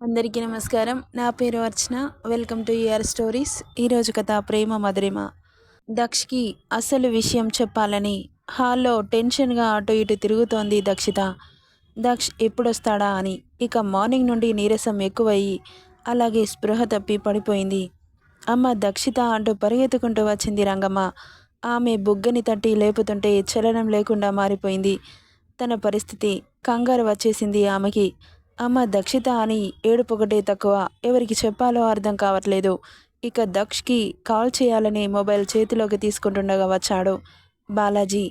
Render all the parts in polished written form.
అందరికీ నమస్కారం. నా పేరు Archana. Welcome to your stories. ఈరోజు కథ ప్రేమ మధురిమ. దక్ష్‌కి అసలు విషయం చెప్పాలని హాల్‌లో టెన్షన్‌గా అటు ఇటు తిరుగుతోంది దక్షిత. దక్ష్ ఎప్పుడొస్తాడా అని. ఇక మార్నింగ్ నుండి నీరసం ఎక్కువయ్యి అలాగే స్పృహ తప్పి పడిపోయింది. అమ్మ దక్షిత అంటూ పరిగెత్తుకుంటూ వచ్చింది రంగమ్మ. ఆమె బుగ్గని తట్టి లేపుతుంటే చలనం లేకుండా మారిపోయింది తన పరిస్థితి. కంగారు వచ్చేసింది ఆమెకి. అమ్మ దక్షిత అని ఏడుపొకటే తక్కువ. ఎవరికి చెప్పాలో అర్థం కావట్లేదు. ఇక దక్ష్‌కి కాల్ చేయాలని మొబైల్ చేతిలోకి తీసుకుంటుండగా వచ్చాడు బాలాజీ.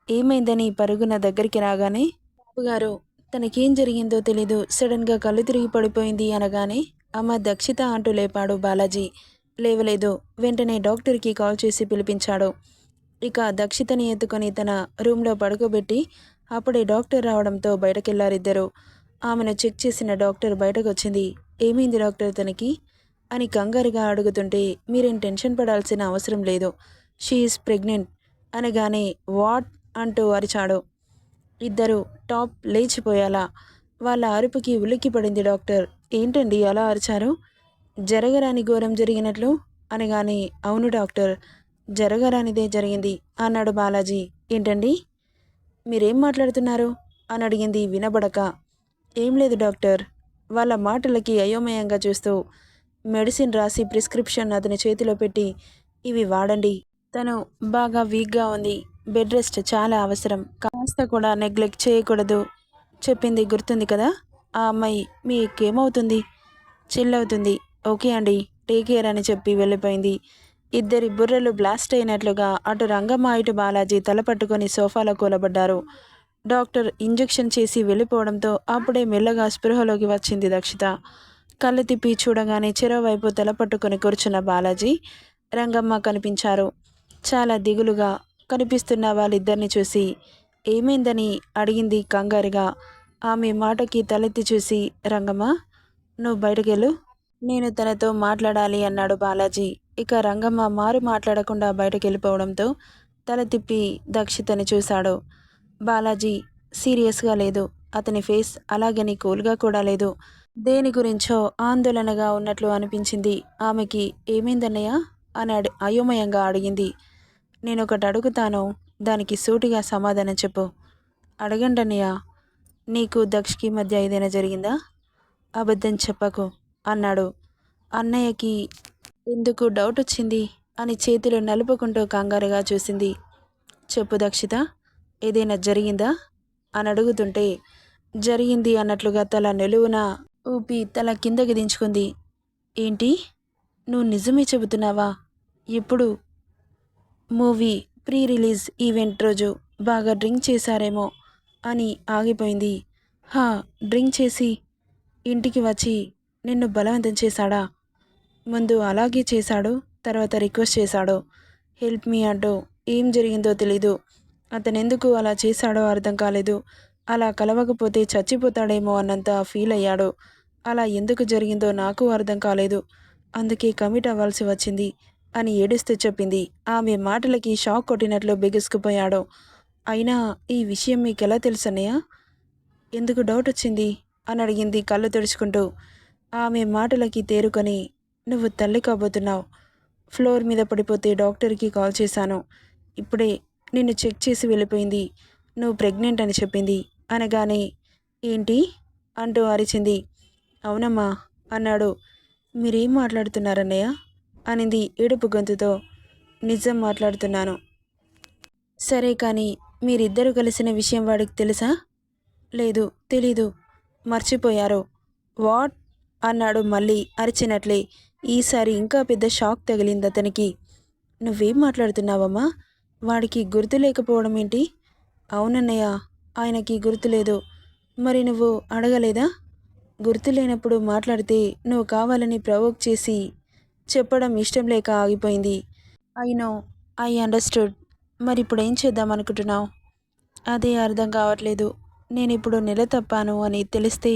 ఏమైందని పరుగున దగ్గరికి రాగానే, బాబుగారు తనకేం జరిగిందో తెలీదు, సడన్‌గా కళ్ళు తిరిగి పడిపోయింది అనగానే, అమ్మ దక్షిత అంటూ లేపాడు బాలాజీ. లేవలేదు. వెంటనే డాక్టర్‌కి కాల్ చేసి పిలిపించాడు. ఇక దక్షితని ఎత్తుకొని తన రూమ్‌లో పడుకోబెట్టి అప్పుడే డాక్టర్ రావడంతో బయటకెళ్లారిద్దరూ. ఆమెను చెక్ చేసిన డాక్టర్ బయటకొచ్చింది. ఏమైంది డాక్టర్ తనకి అని కంగారుగా అడుగుతుంటే, మీరేం టెన్షన్ పడాల్సిన అవసరం లేదు, షీ ఈజ్ ప్రెగ్నెంట్ అనగానే వాట్ అంటూ అరిచాడు. ఇద్దరు టాప్ లేచిపోయేలా. వాళ్ళ అరుపుకి ఉలిక్కిపడింది డాక్టర్. ఏంటండి అలా అరిచారు? జరగరాని ఘోరం జరిగినట్లు అనగానే, అవును డాక్టర్, జరగరానిదే జరిగింది అన్నాడు బాలాజీ. ఏంటండి మీరేం మాట్లాడుతున్నారు అని అడిగింది వినబడక. ఏం లేదు డాక్టర్. వాళ్ళ మాటలకి అయోమయంగా చూస్తూ మెడిసిన్ రాసి ప్రిస్క్రిప్షన్ అతని చేతిలో పెట్టి, ఇవి వాడండి. తను బాగా వీక్గా ఉంది. బెడ్ రెస్ట్ చాలా అవసరం. కాస్త కూడా నెగ్లెక్ట్ చేయకూడదు. చెప్పింది గుర్తుంది కదా? ఆ అమ్మాయి మీకేమవుతుంది? చిల్లవుతుంది. ఓకే అండి, టేక్ కేర్ అని చెప్పి వెళ్ళిపోయింది. ఇద్దరి బుర్రలు బ్లాస్ట్ అయినట్లుగా అటు రంగమ్మ ఇటు బాలాజీ తల పట్టుకొని సోఫాలో కూలబడ్డారు. డాక్టర్ ఇంజెక్షన్ చేసి వెళ్ళిపోవడంతో అప్పుడే మెల్లగా స్పృహలోకి వచ్చింది దక్షిత. కళ్ళు తిప్పి చూడగానే చెరోవైపు తల పట్టుకొని కూర్చున్న బాలాజీ, రంగమ్మ కనిపించారు. చాలా దిగులుగా కనిపిస్తున్న వాళ్ళిద్దరిని చూసి ఏమైందని అడిగింది కంగారుగా. ఆమె మాటకి తలెత్తి చూసి, రంగమ్మ నువ్వు బయటకెళ్ళు, నేను తనతో మాట్లాడాలి అన్నాడు బాలాజీ. ఇక రంగమ్మ మారు మాట్లాడకుండా బయటకెళ్ళిపోవడంతో తల తిప్పి దక్షితని చూశాడు. బాలాజీ సీరియస్గా లేదు. అతని ఫేస్ అలాగని కూల్గా కూడా లేదు. దేని గురించో ఆందోళనగా ఉన్నట్లు అనిపించింది ఆమెకి. ఏమైందన్నయ్య అని అయోమయంగా అడిగింది. నేనొకటి అడుగుతాను, దానికి సూటిగా సమాధానం చెప్పు. అడగండన్నయ్య. నీకు దక్షకి మధ్య ఏదైనా జరిగిందా? అబద్ధం చెప్పకు అన్నాడు. అన్నయ్యకి ఎందుకు డౌట్ వచ్చింది అని చేతులు నలుపుకుంటూ కంగారుగా చూసింది. చెప్పు దక్షిత, ఏదైనా జరిగిందా అని అడుగుతుంటే, జరిగింది అన్నట్లుగా తల నిలువున ఊపి తల కిందకి దించుకుంది. ఏంటి, నువ్వు నిజమే చెబుతున్నావా? ఎప్పుడు? మూవీ ప్రీ రిలీజ్ ఈవెంట్ రోజు బాగా డ్రింక్ చేశారేమో అని ఆగిపోయింది. హా, డ్రింక్ చేసి ఇంటికి వచ్చి నిన్ను బలవంతం చేశాడా? ముందు అలాగే చేశాడు, తర్వాత రిక్వెస్ట్ చేశాడు హెల్ప్ మీ అంటూ. ఏం జరిగిందో తెలీదు. అతనెందుకు అలా చేశాడో అర్థం కాలేదు. అలా కలవకపోతే చచ్చిపోతాడేమో అన్నంత ఫీల్ అయ్యాడు. అలా ఎందుకు జరిగిందో నాకు అర్థం కాలేదు. అందుకే కమిట్ అవ్వాల్సి వచ్చింది అని ఏడుస్తూ చెప్పింది. ఆమె మాటలకి షాక్ కొట్టినట్లు బిగుసుకుపోయాడు. అయినా ఈ విషయం మీకెలా తెలుసన్నయ్య? ఎందుకు డౌట్ వచ్చింది అని అడిగింది కళ్ళు తుడుచుకుంటూ. ఆమె మాటలకి తేరుకొని, నువ్వు తల్లి కాబోతున్నావు. ఫ్లోర్ మీద పడిపోతే డాక్టర్కి కాల్ చేశాను. ఇప్పుడే నిన్ను చెక్ చేసి వెళ్ళిపోయింది. నువ్వు ప్రెగ్నెంట్ అని చెప్పింది అనగానే, ఏంటి అంటూ అరిచింది. అవునమ్మా అన్నాడు. మీరేం మాట్లాడుతున్నారన్నయ్య అనింది ఏడుపు గొంతుతో. నిజం మాట్లాడుతున్నాను. సరే కానీ మీరిద్దరూ కలిసిన విషయం వాడికి తెలుసా? లేదు, తెలీదు. మర్చిపోయారు. వాట్ అన్నాడు మళ్ళీ అరిచినట్లే. ఈసారి ఇంకా పెద్ద షాక్ తగిలింది అతనికి. నువ్వేం మాట్లాడుతున్నావమ్మా? వాడికి గుర్తు లేకపోవడం ఏంటి? అవునన్నయ్య, ఆయనకి గుర్తులేదు. మరి నువ్వు అడగలేదా? గుర్తు లేనప్పుడు మాట్లాడితే నువ్వు కావాలని ప్రవోక్ చేసి చెప్పడం ఇష్టం లేక ఆగిపోయింది. I know, I understood. మరి ఇప్పుడు ఏం చేద్దాం అనుకుంటున్నావు? అదే అర్థం కావట్లేదు. నేనిప్పుడు నెల తప్పాను అని తెలిస్తే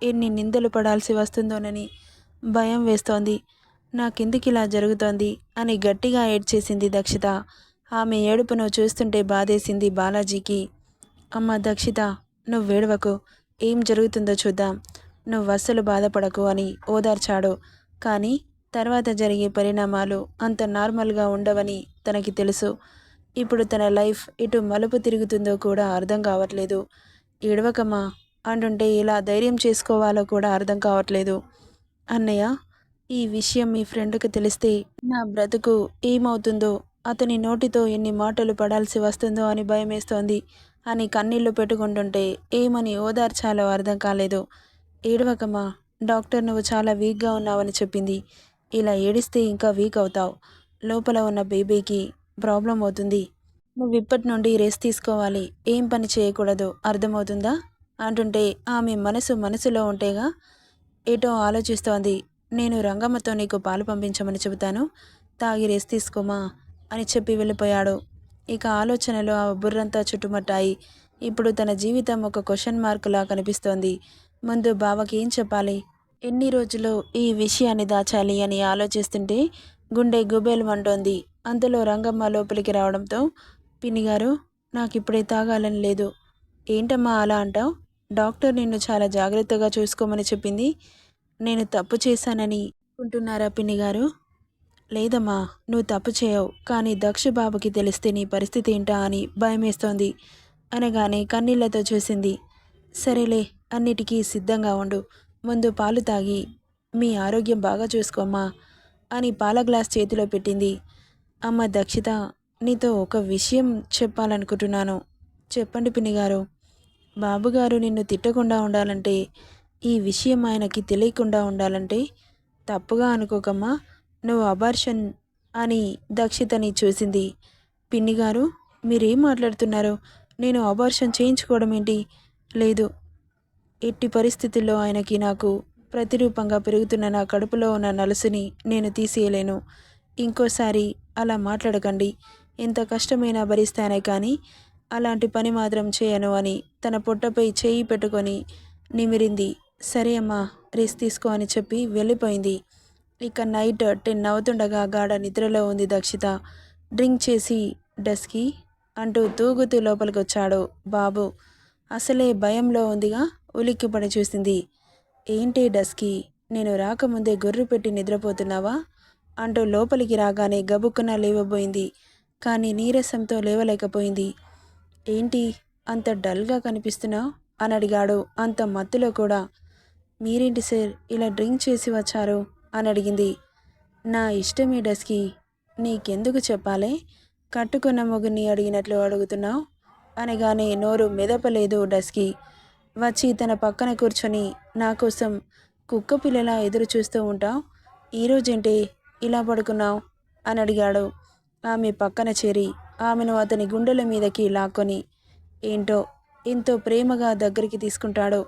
ఎన్ని నిందలు పడాల్సి వస్తుందోనని భయం వేస్తోంది. నాకెందుకు ఇలా జరుగుతోంది అని గట్టిగా ఏడ్చేసింది దక్షిత. ఆమె ఏడుపును చూస్తుంటే బాధేసింది బాలాజీకి. అమ్మ దక్షిత, నువ్వేడవకు, ఏం జరుగుతుందో చూద్దాం. నువ్వస్సలు బాధపడకు అని ఓదార్చాడు. కానీ తర్వాత జరిగే పరిణామాలు అంత నార్మల్గా ఉండవని తనకి తెలుసు. ఇప్పుడు తన లైఫ్ ఎటు మలుపు తిరుగుతుందో కూడా అర్థం కావట్లేదు. ఏడవకమ్మా అంటుంటే ఎలా ధైర్యం చేసుకోవాలో కూడా అర్థం కావట్లేదు. అన్నయ్య, ఈ విషయం మీ ఫ్రెండ్కి తెలిస్తే నా బ్రతుకు ఏమవుతుందో, అతని నోటితో ఎన్ని మాటలు పడాల్సి వస్తుందో అని భయమేస్తోంది అని కన్నీళ్లు పెట్టుకుంటుంటే ఏమని ఓదార్చాలో అర్థం కాలేదు. ఏడవకమ్మా, డాక్టర్ నువ్వు చాలా వీక్గా ఉన్నావని చెప్పింది. ఇలా ఏడిస్తే ఇంకా వీక్ అవుతావు. లోపల ఉన్న బేబీకి ప్రాబ్లం అవుతుంది. నువ్వు ఇప్పటి నుండి రెస్ట్ తీసుకోవాలి. ఏం పని చేయకూడదు, అర్థమవుతుందా అంటుంటే ఆమె మనసులో ఉంటేగా ఏటో ఆలోచిస్తోంది. నేను రంగమ్మతో నీకు పాలు పంపించమని చెబుతాను, తాగి రెస్ట్ తీసుకోమా అని చెప్పి వెళ్ళిపోయాడు. ఇక ఆలోచనలు ఆ బుర్రంతా చుట్టుముట్టాయి. ఇప్పుడు తన జీవితం ఒక క్వశ్చన్ మార్కులా కనిపిస్తోంది. ముందు బావకి ఏం చెప్పాలి, ఎన్ని రోజులు ఈ విషయాన్ని దాచాలి అని ఆలోచిస్తుంటే గుండె గుబేలమంటోంది. అంతలో రంగమ్మ లోపలికి రావడంతో, పిన్నిగారు, నాకిప్పుడే తాగాలని లేదు. ఏంటమ్మా అలా అంటావు? డాక్టర్ నిన్ను చాలా జాగ్రత్తగా చూసుకోమని చెప్పింది. నేను తప్పు చేశానని అనుకుంటున్నారా పిన్నిగారు? లేదమ్మా, నువ్వు తప్పు చేయవు. కానీ దక్ష బాబుకి తెలిస్తే నీ పరిస్థితి ఏంటా అని భయమేస్తోంది అనగానే కన్నీళ్లతో చూసింది. సరేలే, అన్నిటికీ సిద్ధంగా ఉండు. ముందు పాలు తాగి మీ ఆరోగ్యం బాగా చూసుకోమ్మా అని పాల గ్లాస్ చేతిలో పెట్టింది. అమ్మ దక్షిత, నీతో ఒక విషయం చెప్పాలనుకుంటున్నాను. చెప్పండి పిన్నిగారు. బాబుగారు నిన్ను తిట్టకుండా ఉండాలంటే, ఈ విషయం ఆయనకి తెలియకుండా ఉండాలంటే తప్పుగా అనుకోకమ్మా, నువ్వు అబార్షన్ అని దక్షితని చూసింది. పిన్నిగారు, మీరేం మాట్లాడుతున్నారు? నేను అబార్షన్ చేయించుకోవడం ఏంటి? లేదు, ఎట్టి పరిస్థితుల్లో ఆయనకి నాకు ప్రతిరూపంగా పెరుగుతున్న నా కడుపులో ఉన్న నలుసుని నేను తీసేయలేను. ఇంకోసారి అలా మాట్లాడకండి. ఎంత కష్టమైనా భరిస్తానే కానీ అలాంటి పని మాత్రం చేయను అని తన పొట్టపై చేయి పెట్టుకొని నిమిరింది. సరే అమ్మా, రెస్ట్ తీసుకో అని చెప్పి వెళ్ళిపోయింది. ఇక నైట్ 10 అవుతుండగా గాఢ నిద్రలో ఉంది దక్షిత. డ్రింక్ చేసి డస్కీ అంటూ తూగుతూ లోపలికి వచ్చాడు బాబు. అసలే భయంలో ఉందిగా, ఉలిక్కిపడి చూసింది. ఏంటి డస్కీ, నేను రాకముందే గొర్రు పెట్టి నిద్రపోతున్నావా అంటూ లోపలికి రాగానే గబుక్కున లేవబోయింది. కానీ నీరసంతో లేవలేకపోయింది. ఏంటి అంత డల్గా కనిపిస్తున్నావు అని అడిగాడు అంత మత్తులో కూడా. మీరేంటి సార్ ఇలా డ్రింక్ చేసి వచ్చారు అని అడిగింది. నా ఇష్టమే డస్కీ, నీకెందుకు చెప్పాలే, కట్టుకున్న మొగుని అడిగినట్లు అడుగుతున్నావు అనగానే నోరు మెదపలేదు డస్కీ. వచ్చి తన పక్కన కూర్చొని నా కోసం కుక్క పిల్లలా ఎదురు చూస్తూ ఉంటావు, ఈరోజేంటి ఇలా పడుకున్నావు అని అడిగాడు. ఆమె పక్కన చేరి ఆమెను అతని గుండెల మీదకి లాక్కొని ఏంటో ఎంతో ప్రేమగా దగ్గరికి తీసుకుంటాడు.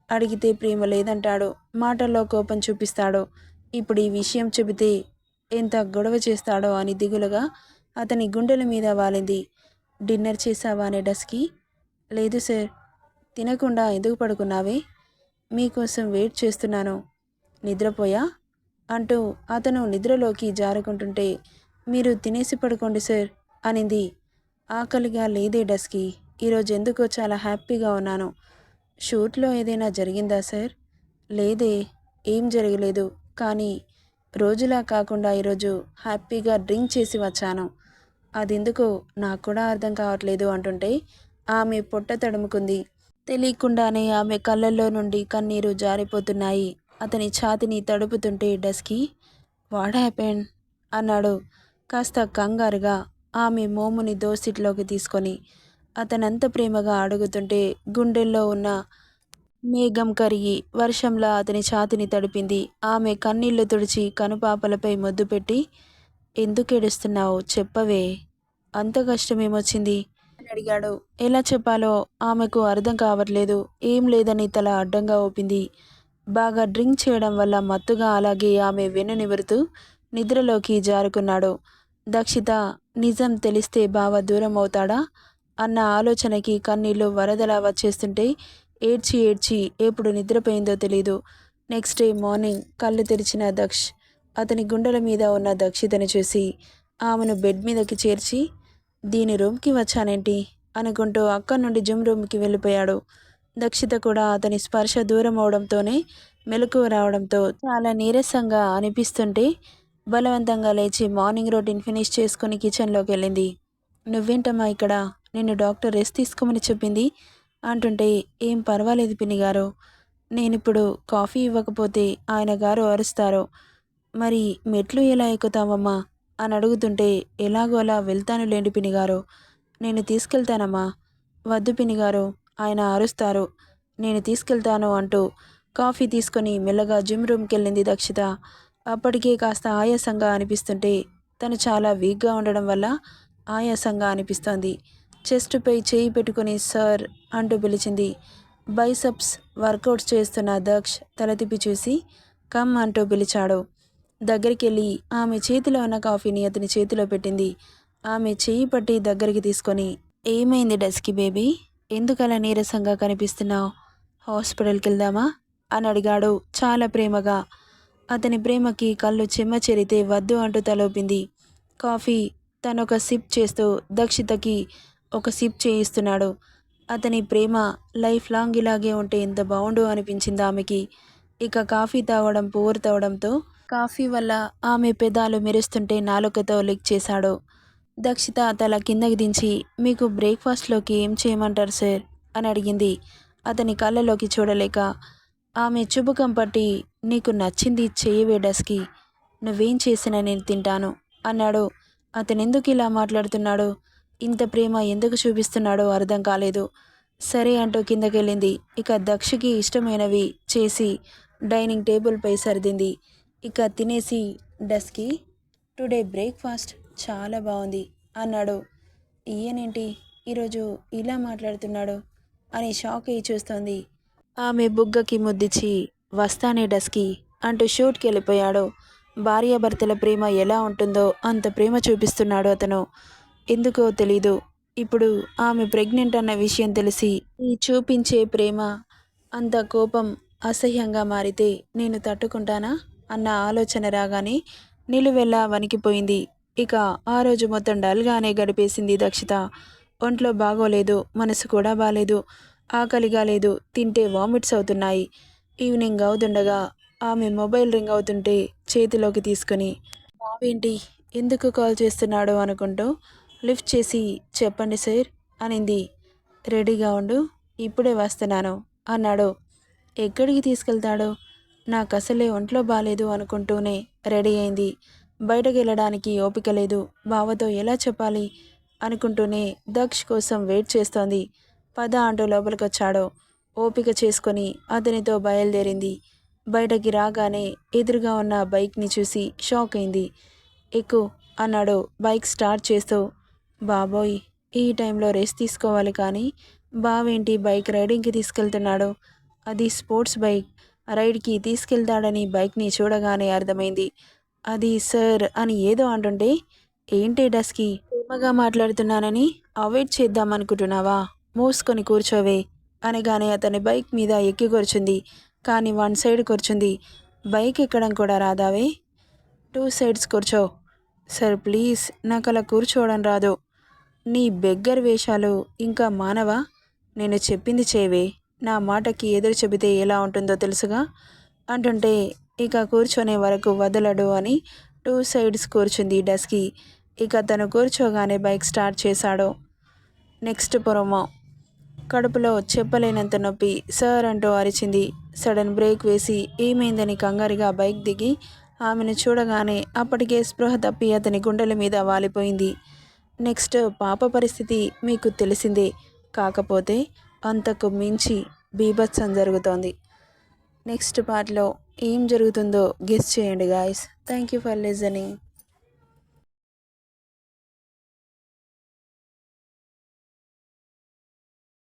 అడిగితే ప్రేమ లేదంటాడు, మాటల్లో కోపం చూపిస్తాడు. ఇప్పుడు ఈ విషయం చెబితే ఎంత గొడవ చేస్తాడో అని దిగులుగా అతని గుండెల మీద వాలింది. డిన్నర్ చేసావా అనే డస్కీ. లేదు సార్. తినకుండా ఎందుకు పడుకున్నావే? మీకోసం వెయిట్ చేస్తున్నాను. నిద్రపోయా అంటూ అతను నిద్రలోకి జారుకుంటుంటే, మీరు తినేసి పడుకోండి సార్ అనింది. ఆకలిగా లేదే డస్కీ, ఈరోజు ఎందుకో చాలా హ్యాపీగా ఉన్నాను. షూట్లో ఏదైనా జరిగిందా సార్? లేదే, ఏం జరగలేదు. కానీ రోజులా కాకుండా ఈరోజు హ్యాపీగా డ్రింక్ చేసి వచ్చాను. అదెందుకో నాకు కూడా అర్థం కావట్లేదు అంటుంటే ఆమె పొట్ట తడుముకుంది. తెలియకుండానే ఆమె కళ్ళల్లో నుండి కన్నీరు జారిపోతున్నాయి. అతని ఛాతిని తడుపుతుంటే డస్కీ, వాట్ హ్యాపెండ్ అన్నాడు కాస్త కంగారుగా ఆమె మోముని దోసిట్లోకి తీసుకొని. అతనంత ప్రేమగా అడుగుతుంటే గుండెల్లో ఉన్న మేఘం కరిగి వర్షంలా అతని ఛాతిని తడిపింది. ఆమె కన్నీళ్లు తుడిచి కనుపాపలపై ముద్దు పెట్టి, ఎందుకు ఏడుస్తున్నావు చెప్పవే, అంత కష్టమేమొచ్చింది అని అడిగాడు. ఎలా చెప్పాలో ఆమెకు అర్థం కావట్లేదు. ఏం లేదని తల అడ్డంగా ఊపింది. బాగా డ్రింక్ చేయడం వల్ల మత్తుగా అలాగే ఆమె వెన్ను నిమురుతూ నిద్రలోకి జారుకున్నాడు. దక్షిత నిజం తెలిస్తే బావ దూరం అవుతాడా అన్న ఆలోచనకి కన్నీళ్లు వరదలా వచ్చేస్తుంటే ఏడ్చి ఏడ్చి ఎప్పుడు నిద్రపోయిందో తెలీదు. నెక్స్ట్ డే మార్నింగ్ కళ్ళు తెరిచిన దక్ష్ అతని గుండెల మీద ఉన్న దక్షితని చూసి ఆమెను బెడ్ మీదకి చేర్చి, దీని రూమ్కి వచ్చానేంటి అనుకుంటూ అక్కడి నుండి జిమ్ రూమ్కి వెళ్ళిపోయాడు. దక్షిత కూడా అతని స్పర్శ దూరం అవడంతోనే మెలకువ రావడంతో చాలా నీరసంగా అనిపిస్తుంటే బలవంతంగా లేచి మార్నింగ్ రొటీన్ ఫినిష్ చేసుకుని కిచెన్లోకి వెళ్ళింది. నువ్వేంటమ్మా ఇక్కడ, నిన్ను డాక్టర్ రెస్ట్ తీసుకోమని చెప్పింది అంటుంటే, ఏం పర్వాలేదు పిన్ని గారు, నేనిప్పుడు కాఫీ ఇవ్వకపోతే ఆయన గారు అరుస్తారు, మరి మెట్లు ఎలా ఎక్కుతావమ్మా అని అడుగుతుంటే, ఎలాగో అలా వెళ్తానులేండి పినిగారు, నేను తీసుకెళ్తానమ్మా. వద్దు పినిగారు, ఆయన అరుస్తారు, నేను తీసుకెళ్తాను అంటూ కాఫీ తీసుకొని మెల్లగా జిమ్ రూమ్కి వెళ్ళింది దక్షిత. అప్పటికే కాస్త ఆయాసంగా అనిపిస్తుంటే తను చాలా వీక్గా ఉండడం వల్ల ఆయాసంగా అనిపిస్తోంది. చెస్ట్పై చేయి పెట్టుకుని సార్ అంటూ పిలిచింది. బైసప్స్ వర్కౌట్స్ చేస్తున్న దక్ష్ తల తిప్పి చూసి కమ్ అంటూ పిలిచాడు. దగ్గరికి వెళ్ళి ఆమె చేతిలో ఉన్న కాఫీని అతని చేతిలో పెట్టింది. ఆమె చేయి పట్టి దగ్గరికి తీసుకొని, ఏమైంది డస్కీ బేబీ, ఎందుకలా నీరసంగా కనిపిస్తున్నావు, హాస్పిటల్కి వెళ్దామా అని అడిగాడు చాలా ప్రేమగా. అతని ప్రేమకి కళ్ళు చెమ్మ చెరితే వద్దు అంటూ తలోపింది. కాఫీ తనొక సిప్ చేస్తూ దక్షితకి ఒక సిప్ చేయిస్తున్నాడు. అతని ప్రేమ లైఫ్ లాంగ్ ఇలాగే ఉంటే ఎంత బాగుండు అనిపించింది ఆమెకి. ఇక కాఫీ తాగడం పూర్తవడంతో కాఫీ వల్ల ఆమె పెదాలు మెరుస్తుంటే నాలుకతో లిక్ చేశాడు. దక్షిత తల కిందకి దించి, మీకు బ్రేక్ఫాస్ట్లోకి ఏం చేయమంటారు సార్ అని అడిగింది అతని కళ్ళలోకి చూడలేక. ఆమె చుబుకం పట్టి, నీకు నచ్చింది చేయవే డస్కి, నువ్వేం చేసినా నేను తింటాను అన్నాడు. అతనెందుకు ఇలా మాట్లాడుతున్నాడో, ఇంత ప్రేమ ఎందుకు చూపిస్తున్నాడో అర్థం కాలేదు. సరే అంటూ కిందకెళ్ళింది. ఇక దక్షకి ఇష్టమైనవి చేసి డైనింగ్ టేబుల్పై సర్దింది. ఇక తినేసి, డస్కి టుడే బ్రేక్ఫాస్ట్ చాలా బాగుంది అన్నాడు. ఈయనేంటి ఈరోజు ఇలా మాట్లాడుతున్నాడు అని షాక్ అయ్యి చూస్తోంది. ఆమె బుగ్గకి ముద్దిచ్చి, వస్తానే డస్కి అంటూ షూట్కి వెళ్ళిపోయాడు. భార్యాభర్తల ప్రేమ ఎలా ఉంటుందో అంత ప్రేమ చూపిస్తున్నాడు అతను. ఎందుకో తెలీదు, ఇప్పుడు ఆమె ప్రెగ్నెంట్ అన్న విషయం తెలిసి ఈ చూపించే ప్రేమ అంత కోపం అసహ్యంగా మారితే నేను తట్టుకుంటానా అన్న ఆలోచన రాగానే నిలువెల్లా వణికిపోయింది. ఇక ఆ రోజు మొత్తం డల్గానే గడిపేసింది దక్షిత. ఒంట్లో బాగోలేదు, మనసు కూడా బాలేదు, ఆకలిగా లేదు, తింటే వామిట్స్ అవుతున్నాయి. ఈవినింగ్ అవుతుండగా ఆమె మొబైల్ రింగ్ అవుతుంటే చేతిలోకి తీసుకుని, బావేంటి ఎందుకు కాల్ చేస్తున్నాడో అనుకుంటూ లిఫ్ట్ చేసి, చెప్పండి సార్ అనింది. రెడీగా ఉండు, ఇప్పుడే వస్తున్నాను అన్నాడు. ఎక్కడికి తీసుకెళ్తాడో, నాకు అసలే ఒంట్లో బాలేదు అనుకుంటూనే రెడీ అయింది. బయటకు వెళ్ళడానికి ఓపిక లేదు, బావతో ఎలా చెప్పాలి అనుకుంటూనే దక్ష్ కోసం వెయిట్ చేస్తోంది. పద అంటూ లోపలికొచ్చాడు. ఓపిక చేసుకొని అతనితో బయలుదేరింది. బయటకి రాగానే ఎదురుగా ఉన్న బైక్ని చూసి షాక్ అయింది. ఎక్కు అన్నాడు బైక్ స్టార్ట్ చేస్తూ. బాబోయ్, ఈ టైంలో రెస్ట్ తీసుకోవాలి కానీ బావేంటి బైక్ రైడింగ్కి తీసుకెళ్తున్నాడు, అది స్పోర్ట్స్ బైక్, రైడ్కి తీసుకెళ్తాడని బైక్ని చూడగానే అర్థమైంది. అది సార్ అని ఏదో అంటుంటే, ఏంటి డస్కి ప్రేమగా మాట్లాడుతున్నానని అవాయిడ్ చేద్దామనుకుంటున్నావా, మూసుకొని కూర్చోవే అనగానే అతని బైక్ మీద ఎక్కి కూర్చుంది. కానీ వన్ సైడ్ కూర్చుంది. బైక్ ఎక్కడం కూడా రాదావే, టూ సైడ్స్ కూర్చో. సార్ ప్లీజ్, నాకు అలా కూర్చోవడం రాదు, నీ బెగ్గర్ వేషాలు ఇంకా మానవా, నేను చెప్పింది చేవే, నా మాటకి ఎదురు చెబితే ఎలా ఉంటుందో తెలుసుగా అంటుంటే, ఇక కూర్చొనే వరకు వదలడు అని టూ సైడ్స్ కూర్చుంది డస్కి. ఇక తను కూర్చోగానే బైక్ స్టార్ట్ చేశాడు. Next promo. కడుపులో చెప్పలేనంత నొప్పి సార్ అంటూ అరిచింది. సడన్ బ్రేక్ వేసి ఏమైందని కంగారుగా బైక్ దిగి ఆమెను చూడగానే అప్పటికే స్పృహ తప్పి అతని గుండెల మీద వాలిపోయింది. నెక్స్ట్ పాప పరిస్థితి మీకు తెలిసిందే, కాకపోతే అంతకు మించి బీభత్సం జరుగుతోంది. నెక్స్ట్ పార్ట్లో ఏం జరుగుతుందో గెస్ చేయండి guys. Thank you for listening.